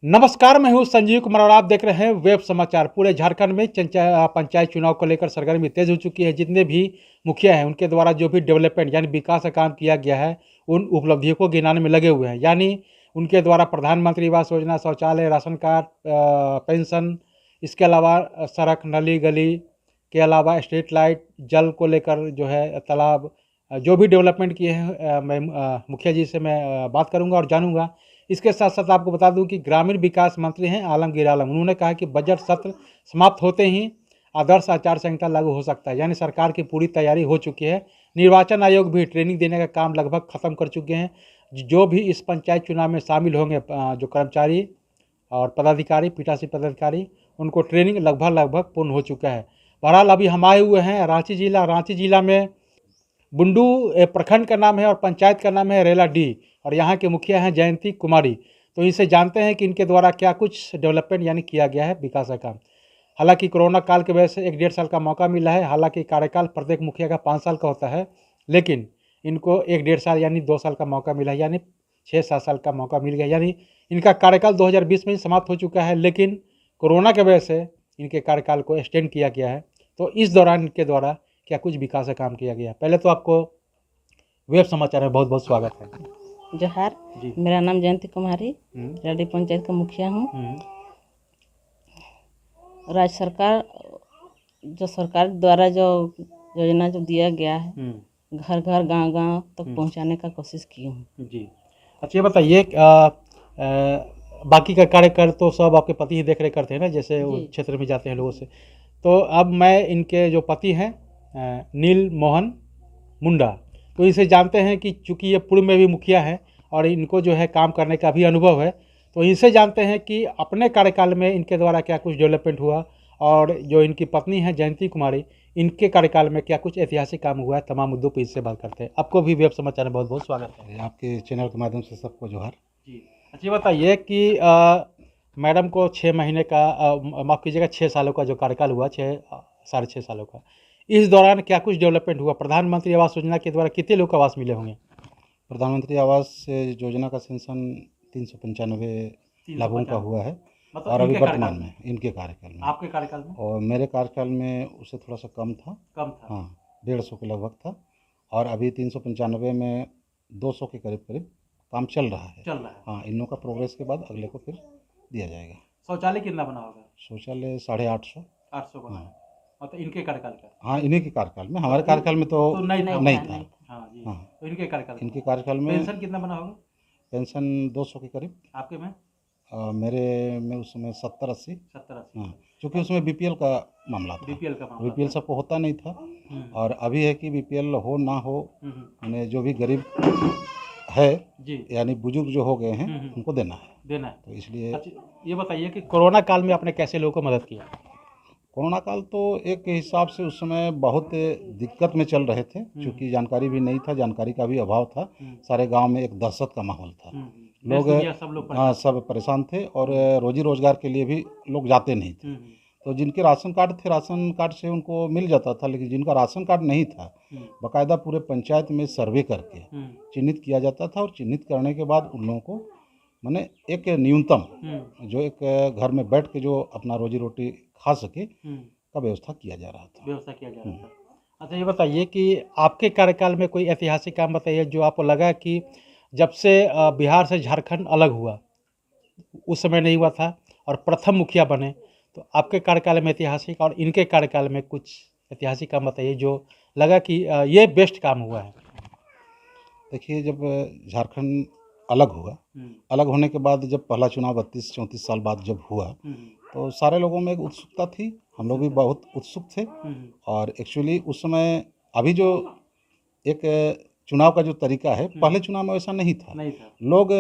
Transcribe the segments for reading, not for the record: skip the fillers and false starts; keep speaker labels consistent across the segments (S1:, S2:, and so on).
S1: नमस्कार, मैं हूं संजीव कुमार और आप देख रहे हैं वेब समाचार। पूरे झारखंड में पंचायत चुनाव को लेकर सरगर्मी तेज हो चुकी है। जितने भी मुखिया हैं उनके द्वारा जो भी डेवलपमेंट यानी विकास का काम किया गया है उन उपलब्धियों को गिनाने में लगे हुए हैं। यानी उनके द्वारा प्रधानमंत्री आवास योजना, शौचालय, राशन कार्ड, पेंशन, इसके अलावा सड़क, नली गली के अलावा स्ट्रीट लाइट, जल को लेकर जो है तालाब, जो भी डेवलपमेंट किए हैं मैं मुखिया जी से मैं बात करूँगा और जानूँगा। इसके साथ साथ आपको बता दूं कि ग्रामीण विकास मंत्री हैं आलमगीर आलम। उन्होंने कहा कि बजट सत्र समाप्त होते ही आदर्श आचार संहिता लागू हो सकता है। यानी सरकार की पूरी तैयारी हो चुकी है। निर्वाचन आयोग भी ट्रेनिंग देने का काम लगभग खत्म कर चुके हैं। जो भी इस पंचायत चुनाव में शामिल होंगे, जो कर्मचारी और पदाधिकारी, पीठासीन पदाधिकारी, उनको ट्रेनिंग लगभग पूर्ण हो चुका है। बहरहाल अभी हम आए हुए हैं रांची जिला में बुंडू प्रखंड का नाम है और पंचायत का नाम है रेला डी, और यहाँ के मुखिया हैं जयंती कुमारी। तो इनसे जानते हैं कि इनके द्वारा क्या कुछ डेवलपमेंट यानी किया गया है विकास का काम। हालांकि कोरोना काल की वजह से 1-1.5 साल का मौका मिला है। हालांकि कार्यकाल प्रत्येक मुखिया का 5 साल का होता है, लेकिन इनको 1-1.5 साल यानी 2 साल का मौका मिला है, यानी 6-7 साल का मौका मिल गया। यानी इनका कार्यकाल 2020 में ही समाप्त हो चुका है, लेकिन कोरोना की वजह से इनके कार्यकाल को एक्सटेंड किया गया है। तो इस दौरान इनके द्वारा क्या कुछ विकास का काम किया गया। पहले तो आपको वेब समाचार में बहुत बहुत स्वागत है।
S2: जोहार
S1: जी।
S2: मेरा नाम जयंती कुमारी, रेडी पंचायत का मुखिया हूँ। राज्य सरकार द्वारा जो योजना जो दिया गया है, घर घर गांव तक पहुंचाने का कोशिश की हूँ।
S1: जी। अच्छा, ये बताइए, बाकी का कार्य तो सब आपके पति ही देख रेख करते हैं ना, जैसे वो क्षेत्र में जाते हैं लोगों से। तो अब मैं इनके जो पति हैं नील मोहन मुंडा, तो इसे जानते हैं कि चूँकि ये पूर्व में भी मुखिया हैं और इनको जो है काम करने का भी अनुभव है, तो इनसे जानते हैं कि अपने कार्यकाल में इनके द्वारा क्या कुछ डेवलपमेंट हुआ, और जो इनकी पत्नी है जयंती कुमारी, इनके कार्यकाल में क्या कुछ ऐतिहासिक काम हुआ है। तमाम मुद्दों पर इससे बात करते हैं। आपको भी वेब समाचार में बहुत बहुत स्वागत है।
S3: आपके चैनल के माध्यम से सबको जोहार
S1: जी। अच्छा, ये बताइए कि मैडम को 6 महीने का, माफ़ कीजिएगा, 6 सालों का जो कार्यकाल हुआ, 6-6.5 सालों का, इस दौरान क्या कुछ डेवलपमेंट हुआ। प्रधानमंत्री आवास योजना के द्वारा कितने लोग को आवास मिले होंगे।
S3: प्रधानमंत्री आवास योजना का सेंशन 395 लाभों का हुआ है,
S1: मतलब
S3: और अभी वर्तमान में इनके कार्यकाल में,
S1: आपके कार्यकाल में,
S3: और मेरे कार्यकाल में उससे थोड़ा सा कम था। हाँ, 150 के लगभग था, और अभी 395 में 200 के करीब काम चल रहा है। हाँ, इन लोगों का प्रोग्रेस के बाद अगले को फिर दिया जाएगा।
S1: शौचालय कितना बना होगा।
S3: शौचालय 850।
S1: 800 बना। मतलब इनके कार्यकाल का।
S3: हाँ, इन्हीं के कार्यकाल में, हमारे कार्यकाल में तो नहीं था।
S1: हाँ जी।
S3: हाँ,
S1: तो इनके
S3: कार्यकाल में
S1: पेंशन कितना बना होगा।
S3: पेंशन 200 के करीब।
S1: आपके में
S3: मेरे में उस समय 70-80।
S1: 70-80।
S3: हाँ, क्योंकि उसमें बीपीएल का मामला था। बीपीएल सबको होता नहीं था, और अभी है कि बीपीएल हो ना हो, उन्हें जो भी गरीब है यानी बुजुर्ग जो हो गए हैं उनको देना है। तो इसलिए
S1: अच्छा, ये बताइए कि कोरोना काल में आपने कैसे लोगों को मदद किया।
S3: कोरोना काल तो एक हिसाब से उस समय बहुत दिक्कत में चल रहे थे, क्योंकि जानकारी भी नहीं था, जानकारी का भी अभाव था। सारे गांव में एक दहशत का माहौल था। लोग सब परेशान थे, और रोजी रोजगार के लिए भी लोग जाते नहीं थे। तो जिनके राशन कार्ड थे, राशन कार्ड से उनको मिल जाता था, लेकिन जिनका राशन कार्ड नहीं था, बाकायदा पूरे पंचायत में सर्वे करके चिन्हित किया जाता था, और चिन्हित करने के बाद उन लोगों को माने एक न्यूनतम जो एक घर में बैठ के जो अपना रोजी रोटी खा सके का व्यवस्था किया जा रहा था।
S1: अच्छा, ये बताइए कि आपके कार्यकाल में कोई ऐतिहासिक काम बताइए जो आपको लगा कि जब से बिहार से झारखंड अलग हुआ, उस समय नहीं हुआ था और प्रथम मुखिया बने, तो आपके कार्यकाल में ऐतिहासिक और इनके कार्यकाल में कुछ ऐतिहासिक काम बताइए जो लगा कि ये बेस्ट काम हुआ है।
S3: देखिए, जब झारखंड अलग हुआ, अलग होने के बाद जब पहला चुनाव 32-34 साल बाद जब हुआ, तो सारे लोगों में एक उत्सुकता थी। हम लोग भी बहुत उत्सुक थे, और एक्चुअली उस समय अभी जो एक चुनाव का जो तरीका है, पहले चुनाव में वैसा नहीं था। लोग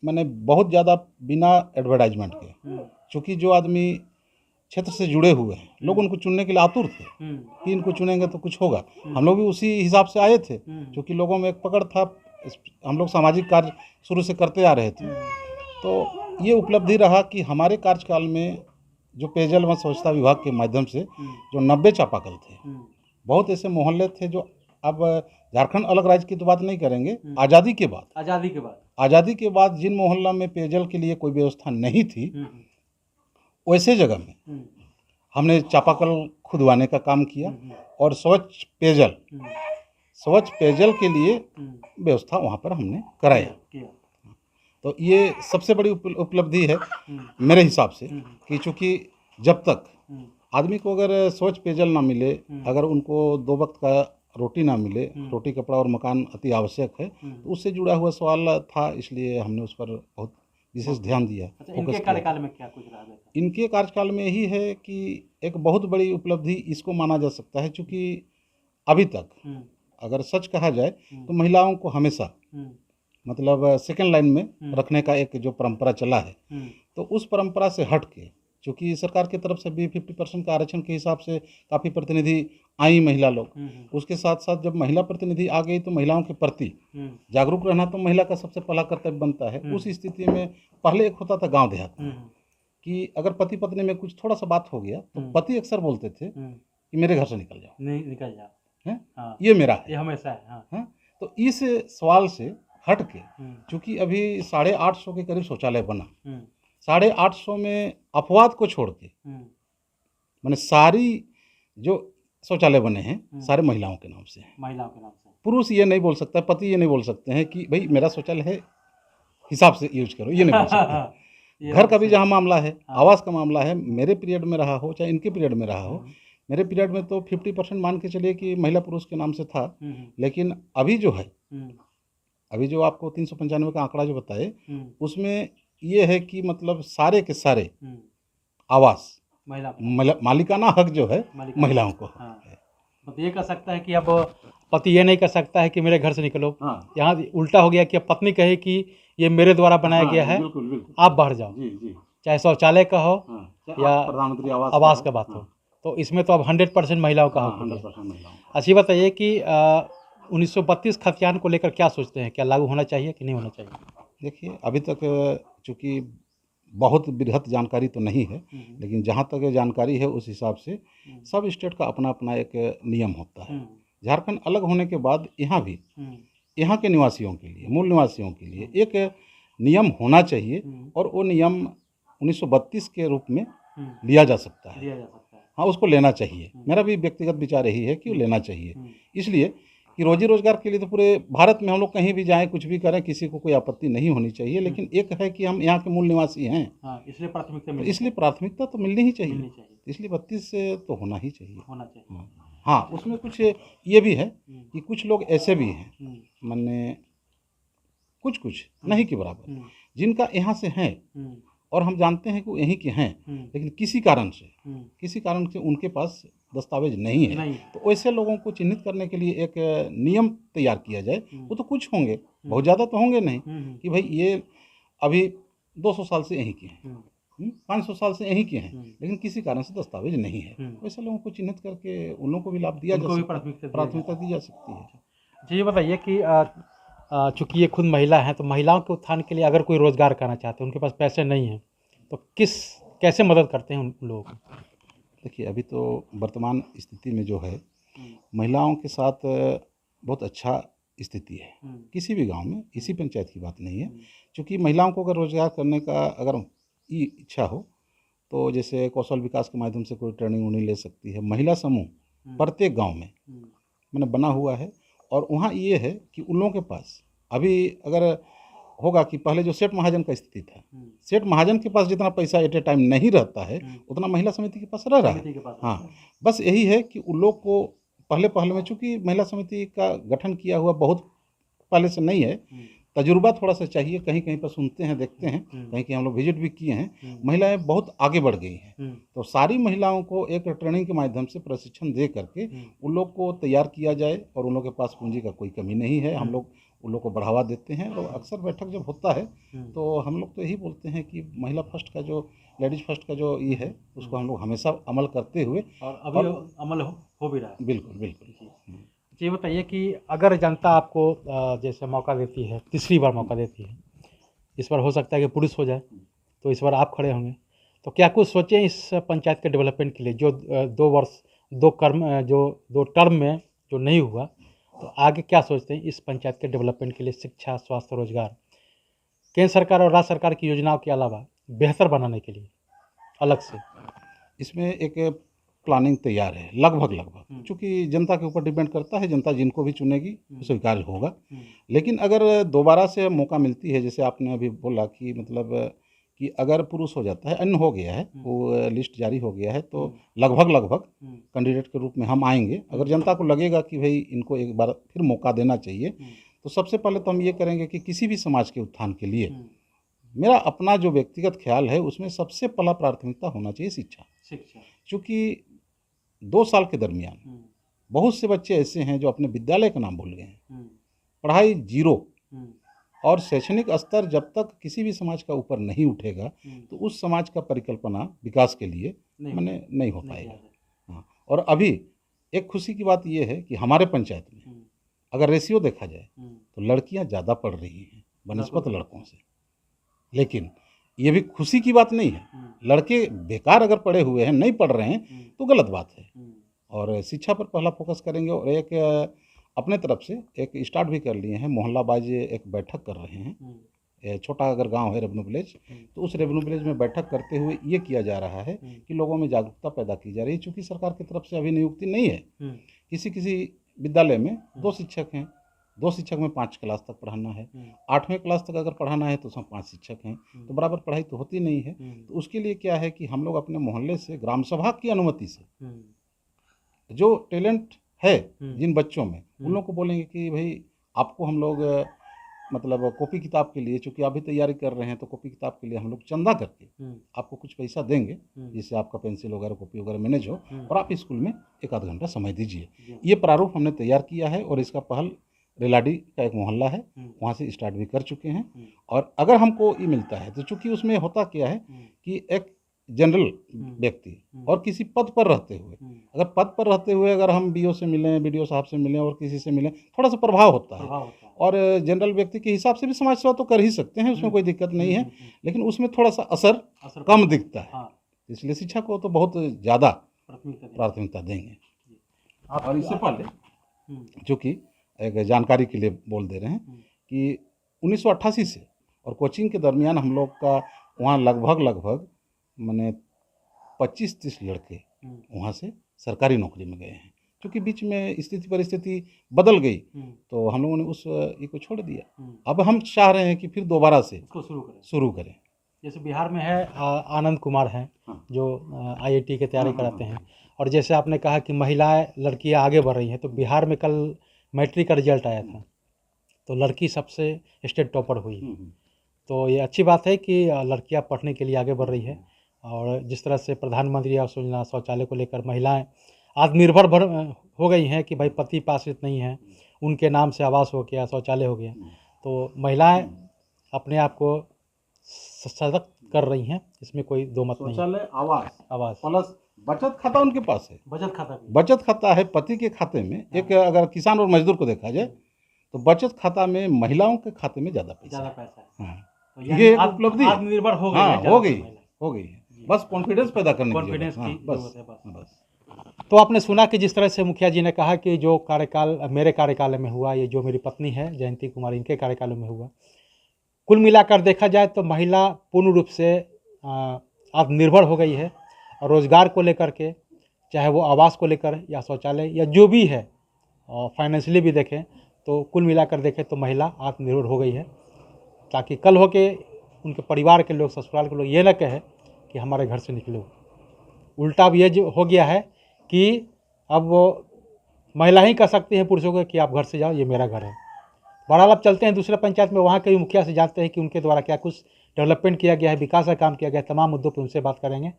S3: मैंने बहुत ज़्यादा बिना एडवर्टाइजमेंट के, चूँकि जो आदमी क्षेत्र से जुड़े हुए हैं, लोग उनको चुनने के लिए आतुर थे कि इनको चुनेंगे तो कुछ होगा। हम लोग भी उसी हिसाब से आए थे, क्योंकि लोगों में एक पकड़ था। हम लोग सामाजिक कार्य शुरू से करते आ रहे थे, तो ये उपलब्धि रहा कि हमारे कार्यकाल में जो पेयजल व स्वच्छता विभाग के माध्यम से जो 90 चापाकल थे, बहुत ऐसे मोहल्ले थे जो अब झारखंड अलग राज्य की तो बात नहीं करेंगे, आज़ादी के बाद आज़ादी के बाद जिन मोहल्ला में पेयजल के लिए कोई व्यवस्था नहीं थी, वैसे जगह में हमने चापाकल खुदवाने का काम किया और स्वच्छ पेयजल के लिए व्यवस्था वहाँ पर हमने कराया। तो ये सबसे बड़ी उपलब्धि है मेरे हिसाब से कि चूँकि जब तक आदमी को अगर स्वच्छ पेयजल ना मिले, अगर उनको 2 वक्त का रोटी ना मिले, रोटी कपड़ा और मकान अति आवश्यक है, तो उससे जुड़ा हुआ सवाल था, इसलिए हमने उस पर बहुत विशेष ध्यान दिया।
S1: अच्छा, इनके कार्यकाल में क्या कुछ रहा है?
S3: इनके कार्यकाल में यही है कि एक बहुत बड़ी उपलब्धि इसको माना जा सकता है, चूँकि अभी तक अगर सच कहा जाए तो महिलाओं को हमेशा मतलब सेकंड लाइन में रखने का एक जो परंपरा चला है, तो उस परंपरा से हट के, चूँकि सरकार की तरफ से भी 50% का आरक्षण के हिसाब से काफ़ी प्रतिनिधि आई महिला लोग, उसके साथ साथ जब महिला प्रतिनिधि आ गई तो महिलाओं के प्रति जागरूक रहना तो महिला का सबसे पहला कर्तव्य बनता है। उस स्थिति में पहले एक होता था गांव देहात में कि अगर पति पत्नी में कुछ थोड़ा सा बात हो गया तो पति अक्सर बोलते थे कि मेरे घर से निकल जाओ,
S1: नहीं निकल जाओ,
S3: हैं?
S1: हाँ,
S3: ये मेरा है,
S1: ये हमेशा है। हाँ,
S3: हाँ? तो इस सवाल से हट के, चूँकि अभी 850 के करीब शौचालय बना, 850 में अपवाद को छोड़ के मैंने सारी जो शौचालय बने हैं सारे महिलाओं के नाम से हैं।
S1: महिलाओं के नाम से।
S3: पुरुष ये नहीं बोल सकता, पति ये नहीं बोल सकते हैं कि भाई मेरा शौचालय है, हिसाब से यूज करो, ये नहीं बोल सकते। घर का भी जहाँ मामला है, आवास का मामला है, मेरे पीरियड में रहा हो चाहे इनके पीरियड में रहा हो, मेरे पीरियड में तो 50% मान के चलिए कि महिला पुरुष के नाम से था, लेकिन अभी जो है, अभी जो आपको 395 का आंकड़ा जो बताए, उसमें ये है कि मतलब सारे के सारे आवास मालिकाना हक जो है महिलाओं को है।
S1: तो ये कह सकता है कि अब पति ये नहीं कह सकता है कि मेरे घर से निकलो,
S3: हाँ।
S1: यहाँ उल्टा हो गया कि अब पत्नी कहे कि ये मेरे द्वारा बनाया गया है,
S3: बिल्कुल, बिल्कुल।
S1: आप बाहर जाओ,
S3: जी।
S1: चाहे शौचालय का हो या
S3: प्रधानमंत्री
S1: आवास का बात हो। तो इसमें तो अब 100% महिलाओं का हक हो गया।
S3: 100% महिलाओं।
S1: अच्छी बताइए कि 1932 खतियान को लेकर क्या सोचते हैं, क्या लागू होना चाहिए कि नहीं होना चाहिए?
S3: देखिए, अभी तक चूँकि बहुत बृहत जानकारी तो नहीं है, लेकिन जहाँ तक जानकारी है उस हिसाब से सब स्टेट का अपना अपना एक नियम होता है। झारखंड अलग होने के बाद यहाँ भी यहाँ के निवासियों के लिए, मूल निवासियों के लिए एक नियम होना चाहिए, और वो नियम 1932 के रूप में लिया जा सकता है। हाँ, उसको लेना चाहिए। मेरा भी व्यक्तिगत विचार यही है कि वो लेना चाहिए, इसलिए कि रोजी रोजगार के लिए तो पूरे भारत में हम लोग कहीं भी जाएं, कुछ भी करें, किसी को कोई आपत्ति नहीं होनी चाहिए, लेकिन एक है कि हम यहाँ के मूल निवासी हैं,
S1: इसलिए
S3: प्राथमिकता तो मिलनी ही चाहिए। इसलिए 32 से तो होना ही चाहिए। हाँ, उसमें कुछ ये भी है कि कुछ लोग ऐसे भी हैं, माने कुछ नहीं के बराबर, जिनका यहाँ से हैं और हम जानते हैं कि वो यहीं के हैं, लेकिन किसी कारण से उनके पास दस्तावेज नहीं है, तो ऐसे लोगों को चिन्हित करने के लिए एक नियम तैयार किया जाए। वो तो कुछ होंगे, बहुत ज़्यादा तो होंगे नहीं, कि भाई ये अभी 200 साल से यहीं के हैं, 500 साल से यहीं के हैं, लेकिन किसी कारण से दस्तावेज नहीं है, वैसे लोगों को चिन्हित करके उन लोगों को भी लाभ दिया जा सकता है, प्राथमिकता दी जा सकती है।
S1: अच्छा, ये बताइए कि चूँकि ये खुद महिला हैं, तो महिलाओं के उत्थान के लिए अगर कोई रोजगार करना चाहते हैं, उनके पास पैसे नहीं हैं, तो कैसे मदद करते हैं उन लोगों को?
S3: देखिए, अभी तो वर्तमान स्थिति में जो है, महिलाओं के साथ बहुत अच्छा स्थिति है किसी भी गांव में, किसी पंचायत की बात नहीं है, क्योंकि महिलाओं को अगर रोजगार करने का अगर इच्छा हो तो जैसे कौशल विकास के माध्यम से कोई ट्रेनिंग उन्हें ले सकती है। महिला समूह प्रत्येक गांव में मैंने बना हुआ है, और वहाँ ये है कि उन लोगों के पास अभी अगर होगा कि पहले जो सेठ महाजन का स्थिति था, सेठ महाजन के पास जितना पैसा एट ए टाइम नहीं रहता है, उतना महिला समिति के पास रह रहा है। हाँ, बस यही है कि उन लोग को पहले में, चूँकि महिला समिति का गठन किया हुआ बहुत पहले से नहीं है, तजुर्बा थोड़ा सा चाहिए। कहीं पर सुनते हैं, देखते हैं, कहीं हम लोग विजिट भी किए हैं, महिलाएं बहुत आगे बढ़ गई हैं। तो सारी महिलाओं को एक ट्रेनिंग के माध्यम से प्रशिक्षण दे करके उन लोग को तैयार किया जाए, और उन लोग के पास पूंजी का कोई कमी नहीं है। हम लोग उन लोग को बढ़ावा देते हैं, और अक्सर बैठक जब होता है तो हम लोग तो यही बोलते हैं कि महिला फर्स्ट का जो, लेडीज फर्स्ट का जो ये है, उसको हम लोग हमेशा अमल करते हुए,
S1: और अभी अमल हो भी रहा है।
S3: बिल्कुल।
S1: ये बताइए कि अगर जनता आपको जैसे मौका देती है, तीसरी बार मौका देती है, इस बार हो सकता है कि पुरुष हो जाए, तो इस बार आप खड़े होंगे, तो क्या कुछ सोचें इस पंचायत के डेवलपमेंट के लिए? जो 2 टर्म में जो नहीं हुआ, तो आगे क्या सोचते हैं इस पंचायत के डेवलपमेंट के लिए? शिक्षा, स्वास्थ्य, रोजगार, केंद्र सरकार और राज्य सरकार की योजनाओं के अलावा बेहतर बनाने के लिए अलग से?
S3: इसमें एक प्लानिंग तैयार है लगभग, चूँकि जनता के ऊपर डिपेंड करता है, जनता जिनको भी चुनेगी स्वीकार होगा। लेकिन अगर दोबारा से मौका मिलती है, जैसे आपने अभी बोला कि मतलब कि अगर पुरुष हो जाता है, अन्य हो गया है, वो लिस्ट जारी हो गया है, तो लगभग कैंडिडेट के रूप में हम आएंगे। अगर जनता को लगेगा कि भाई इनको एक बार फिर मौका देना चाहिए, तो सबसे पहले तो हम ये करेंगे कि किसी भी समाज के उत्थान के लिए मेरा अपना जो व्यक्तिगत ख्याल है, उसमें सबसे पहला प्राथमिकता होना चाहिए शिक्षा। क्योंकि 2 साल के दरमियान बहुत से बच्चे ऐसे हैं जो अपने विद्यालय का नाम भूल गए हैं, पढ़ाई जीरो, और शैक्षणिक स्तर जब तक किसी भी समाज का ऊपर नहीं उठेगा तो उस समाज का परिकल्पना विकास के लिए माने नहीं हो पाएगा। हाँ, और अभी एक खुशी की बात यह है कि हमारे पंचायत में अगर रेशियो देखा जाए तो लड़कियां ज़्यादा पढ़ रही हैं बनिस्बत लड़कों से। लेकिन ये भी खुशी की बात नहीं है, लड़के बेकार अगर पढ़े हुए हैं, नहीं पढ़ रहे हैं तो गलत बात है। और शिक्षा पर पहला फोकस करेंगे, और एक अपने तरफ से एक स्टार्ट भी कर लिए हैं, मोहल्ला बाज एक बैठक कर रहे हैं। छोटा अगर गांव है रेवेन्यू विलेज, तो उस रेवेन्यू विलेज में बैठक करते हुए ये किया जा रहा है कि लोगों में जागरूकता पैदा की जा रही है। चूँकि सरकार की तरफ से अभी नियुक्ति नहीं है, किसी विद्यालय में 2 शिक्षक हैं, 2 शिक्षक में 5 क्लास तक पढ़ाना है, 8वें क्लास तक अगर पढ़ाना है तो उसमें 5 शिक्षक हैं, तो बराबर पढ़ाई तो होती नहीं है। तो उसके लिए क्या है कि हम लोग अपने मोहल्ले से ग्राम सभा की अनुमति से जो टैलेंट है जिन बच्चों में, उन लोगों को बोलेंगे कि भाई आपको हम लोग मतलब कॉपी किताब के लिए, चूँकि अभी तैयारी कर रहे हैं, तो कॉपी किताब के लिए हम लोग चंदा करके आपको कुछ पैसा देंगे, जिससे आपका पेंसिल वगैरह कॉपी वगैरह मैनेज हो, और आप स्कूल में 1 आध घंटा समय दीजिए। ये प्रारूप हमने तैयार किया है, और इसका पहल रेलाडी का एक मोहल्ला है, वहाँ से स्टार्ट भी कर चुके हैं। और अगर हमको ये मिलता है तो चूँकि उसमें होता क्या है कि एक जनरल व्यक्ति और किसी पद पर रहते हुए, अगर पद पर रहते हुए अगर हम बीओ से मिलें, बीडीओ साहब से मिलें और किसी से मिलें, थोड़ा सा प्रभाव होता है। और जनरल व्यक्ति के हिसाब से भी समाज सेवा तो कर ही सकते हैं, उसमें कोई दिक्कत नहीं है, लेकिन उसमें थोड़ा सा असर कम दिखता है। इसलिए शिक्षा को तो बहुत ज़्यादा प्राथमिकता देंगे। और इससे पहले चूँकि एक जानकारी के लिए बोल दे रहे हैं कि 1988 से और कोचिंग के दरमियान हम लोग का वहाँ लगभग माने 25-30 लड़के वहाँ से सरकारी नौकरी में गए हैं। क्योंकि बीच में स्थिति परिस्थिति बदल गई, तो हम लोगों ने उस ये को छोड़ दिया। अब हम चाह रहे हैं कि फिर दोबारा से इसको शुरू करें।
S1: जैसे बिहार में है आनंद कुमार हैं, जो IIT की तैयारी कराते हैं, और जैसे आपने कहा कि महिलाएं लड़कियां आगे बढ़ रही हैं, तो बिहार में कल मैट्रिक का रिजल्ट आया था, तो लड़की सबसे स्टेट टॉपर हुई। तो ये अच्छी बात है कि लड़कियां पढ़ने के लिए आगे बढ़ रही है। और जिस तरह से प्रधानमंत्री आवास योजना शौचालय को लेकर महिलाएं आत्मनिर्भर हो गई हैं कि भाई पति आश्रित नहीं है, उनके नाम से आवास हो गया, शौचालय हो गया, तो महिलाएं अपने आप को सशक्त कर रही हैं, इसमें कोई दो मत नहीं।
S3: शौचालय, आवास
S1: प्लस
S3: बचत खाता उनके पास है,
S1: बचत खाता
S3: है पति के खाते में। एक अगर किसान और मजदूर को देखा जाए तो बचत खाता में महिलाओं के खाते में ज़्यादा पैसा है। हाँ,
S1: तो
S3: ये उपलब्धि
S1: आत्मनिर्भर हो गई।
S3: हाँ, हो गई है। बस कॉन्फिडेंस पैदा करने की जरूरत है। बस।
S1: तो आपने सुना कि जिस तरह से मुखिया जी ने कहा कि जो कार्यकाल मेरे कार्यकाल में हुआ, ये जो मेरी पत्नी है जयंती कुमारी, इनके कार्यकाल में हुआ, कुल मिलाकर देखा जाए तो महिला पूर्ण रूप से आत्मनिर्भर हो गई है। और रोज़गार को लेकर के, चाहे वो आवास को लेकर या शौचालय या जो भी है, और फाइनेंशियली भी देखें तो कुल मिलाकर देखें तो महिला आत्मनिर्भर हो गई है, ताकि कल हो के उनके परिवार के लोग, ससुराल के लोग ये न कहें कि हमारे घर से निकलो। उल्टा अब ये जो हो गया है कि अब वो महिला ही कह सकती हैं पुरुषों को कि आप घर से जाओ, ये मेरा घर है। बहरहाल अब चलते हैं दूसरे पंचायत में, वहाँ के भी मुखिया से जानते हैं कि उनके द्वारा क्या कुछ डेवलपमेंट किया गया है, विकास का काम किया गया है, तमाम मुद्दों पर उनसे बात करेंगे।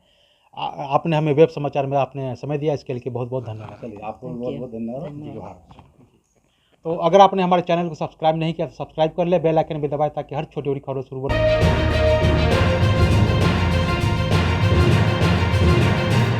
S1: आपने हमें वेब समाचार में आपने समय दिया, इसके लिए बहुत बहुत धन्यवाद।
S3: चलिए, आपको बहुत धन्यवाद।
S1: तो अगर आपने हमारे चैनल को सब्सक्राइब नहीं किया तो सब्सक्राइब कर ले, बेल आइकन भी दबाएं ताकि हर छोटी बड़ी खबरों से रूबरू